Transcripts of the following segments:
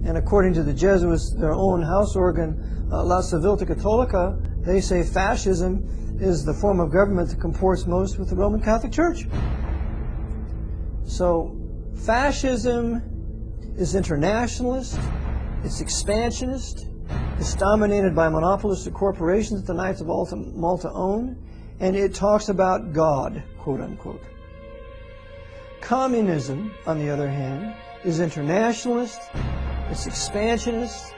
And according to the Jesuits, their own house organ, La Civiltà Cattolica, they say fascism is the form of government that comports most with the Roman Catholic Church. So fascism is internationalist, it's expansionist, it's dominated by monopolistic corporations that the Knights of Malta own, and it talks about God, quote unquote. Communism, on the other hand, is internationalist, it's expansionist,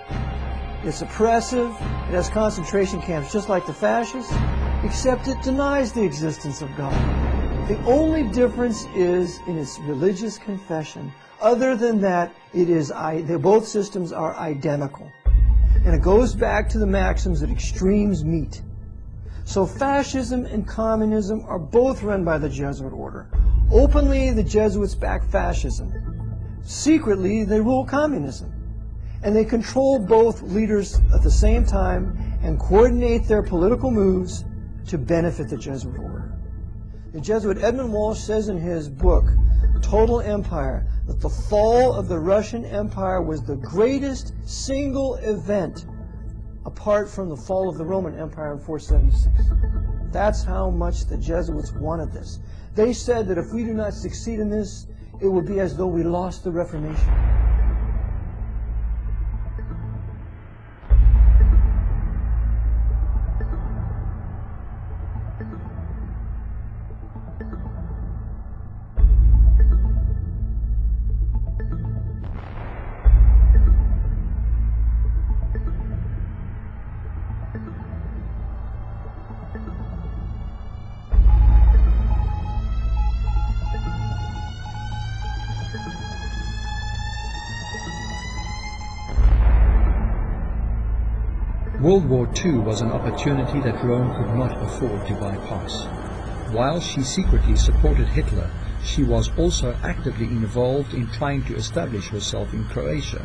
it's oppressive, it has concentration camps just like the fascists, except it denies the existence of God. The only difference is in its religious confession. Other than that, both systems are identical. And it goes back to the maxims that extremes meet. So fascism and communism are both run by the Jesuit order. Openly, the Jesuits back fascism. Secretly, they rule communism. And they control both leaders at the same time and coordinate their political moves to benefit the Jesuit order. The Jesuit Edmund Walsh says in his book, Total Empire, that the fall of the Russian Empire was the greatest single event apart from the fall of the Roman Empire in 476. That's how much the Jesuits wanted this. They said that if we do not succeed in this, it will be as though we lost the Reformation. World War II was an opportunity that Rome could not afford to bypass. While she secretly supported Hitler, she was also actively involved in trying to establish herself in Croatia.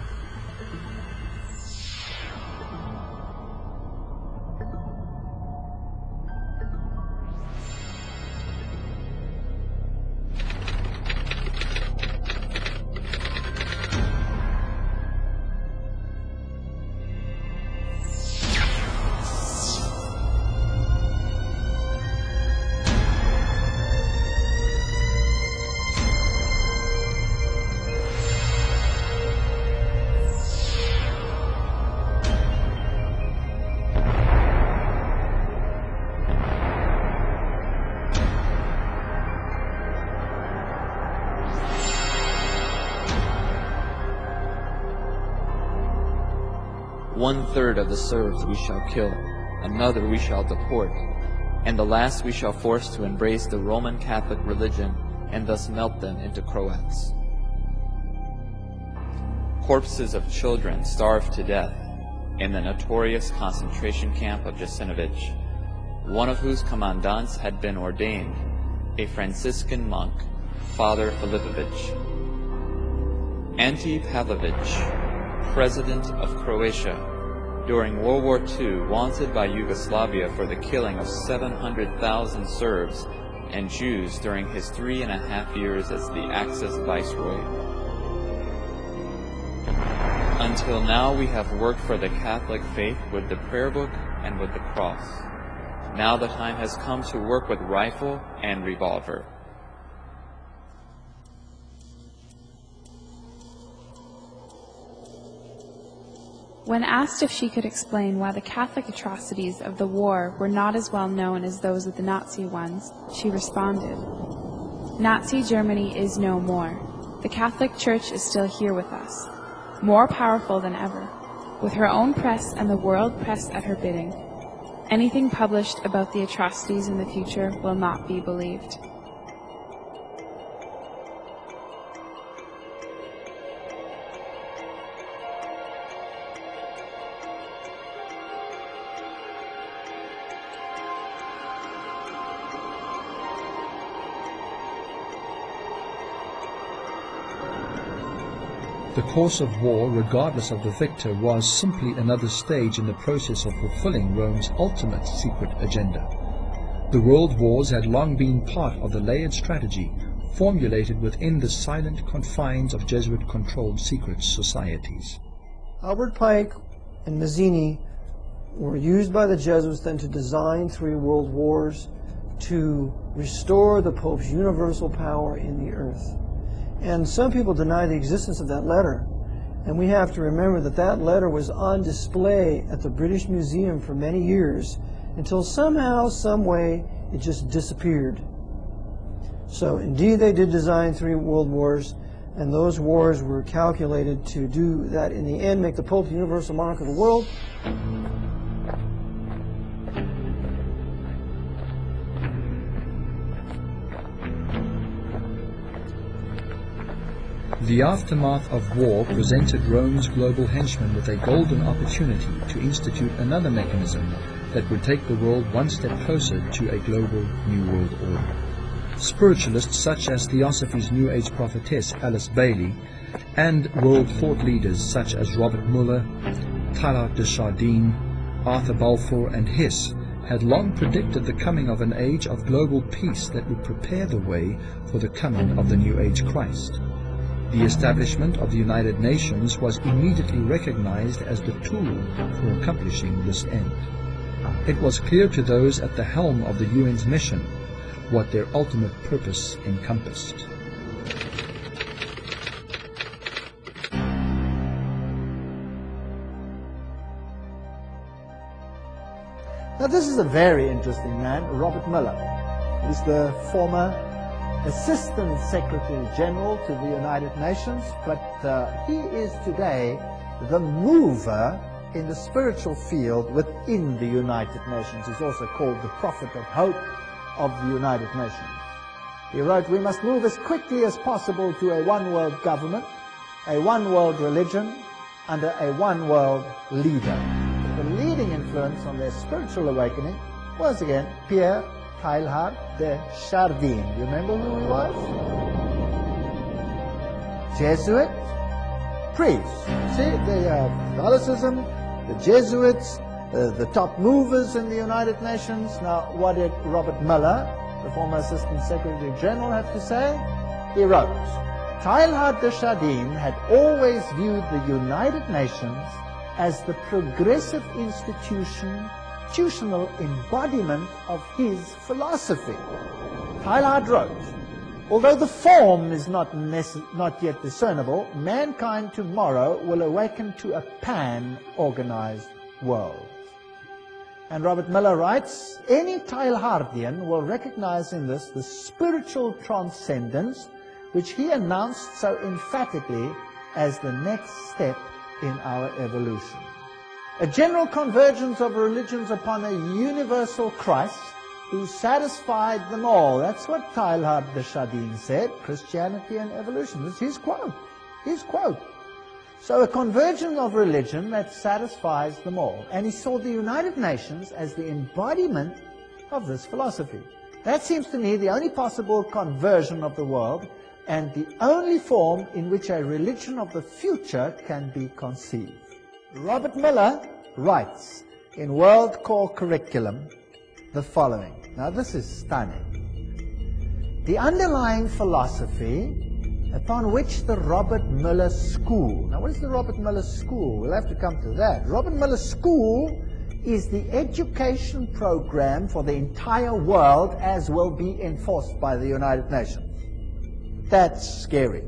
One-third of the Serbs we shall kill, another we shall deport, and the last we shall force to embrace the Roman Catholic religion and thus melt them into Croats. Corpses of children starved to death in the notorious concentration camp of Jasenovac, one of whose commandants had been ordained, a Franciscan monk, Father Filipovic. Ante Pavlovich, President of Croatia, during World War II, wanted by Yugoslavia for the killing of 700,000 Serbs and Jews during his 3.5 years as the Axis Viceroy. Until now we have worked for the Catholic faith with the prayer book and with the cross. Now the time has come to work with rifle and revolver. When asked if she could explain why the Catholic atrocities of the war were not as well known as those of the Nazi ones, she responded, "Nazi Germany is no more. The Catholic Church is still here with us, more powerful than ever, with her own press and the world press at her bidding. Anything published about the atrocities in the future will not be believed." The course of war, regardless of the victor, was simply another stage in the process of fulfilling Rome's ultimate secret agenda. The world wars had long been part of the layered strategy formulated within the silent confines of Jesuit-controlled secret societies. Albert Pike and Mazzini were used by the Jesuits then to design 3 world wars to restore the Pope's universal power in the earth. And some people deny the existence of that letter. And we have to remember that that letter was on display at the British Museum for many years until somehow, some way, it just disappeared. So indeed they did design 3 world wars, and those wars were calculated to do that in the end, make the Pope the universal monarch of the world. The aftermath of war presented Rome's global henchmen with a golden opportunity to institute another mechanism that would take the world one step closer to a global New World Order. Spiritualists such as Theosophy's New Age prophetess Alice Bailey and world thought leaders such as Robert Muller, Teilhard de Chardin, Arthur Balfour and Hiss had long predicted the coming of an age of global peace that would prepare the way for the coming of the New Age Christ. The establishment of the United Nations was immediately recognized as the tool for accomplishing this end. It was clear to those at the helm of the UN's mission what their ultimate purpose encompassed. Now this is a very interesting man, Robert Muller. He's the former Assistant Secretary General to the United Nations, but he is today the mover in the spiritual field within the United Nations. He's also called the Prophet of Hope of the United Nations. He wrote, "We must move as quickly as possible to a one-world government, a one-world religion, under a one-world leader." The leading influence on their spiritual awakening was again Pierre Teilhard de Chardin. You remember who he was? Jesuit priest. See, they have Catholicism, the Jesuits, the top movers in the United Nations. Now, what did Robert Muller, the former Assistant Secretary General, have to say? He wrote, "Teilhard de Chardin had always viewed the United Nations as the progressive institutional embodiment of his philosophy." Teilhard wrote, "Although the form is not yet discernible, mankind tomorrow will awaken to a pan-organized world." And Robert Muller writes, "Any Teilhardian will recognize in this the spiritual transcendence which he announced so emphatically as the next step in our evolution. A general convergence of religions upon a universal Christ who satisfied them all." That's what Teilhard de Chardin said, Christianity and evolution. This is his quote. His quote. So a convergence of religion that satisfies them all. And he saw the United Nations as the embodiment of this philosophy. That seems to me the only possible conversion of the world and the only form in which a religion of the future can be conceived. Robert Muller writes in World Core Curriculum the following. Now this is stunning. "The underlying philosophy upon which the Robert Muller School," now what is the Robert Muller School? We'll have to come to that. Robert Muller School is the education program for the entire world as will be enforced by the United Nations. That's scary.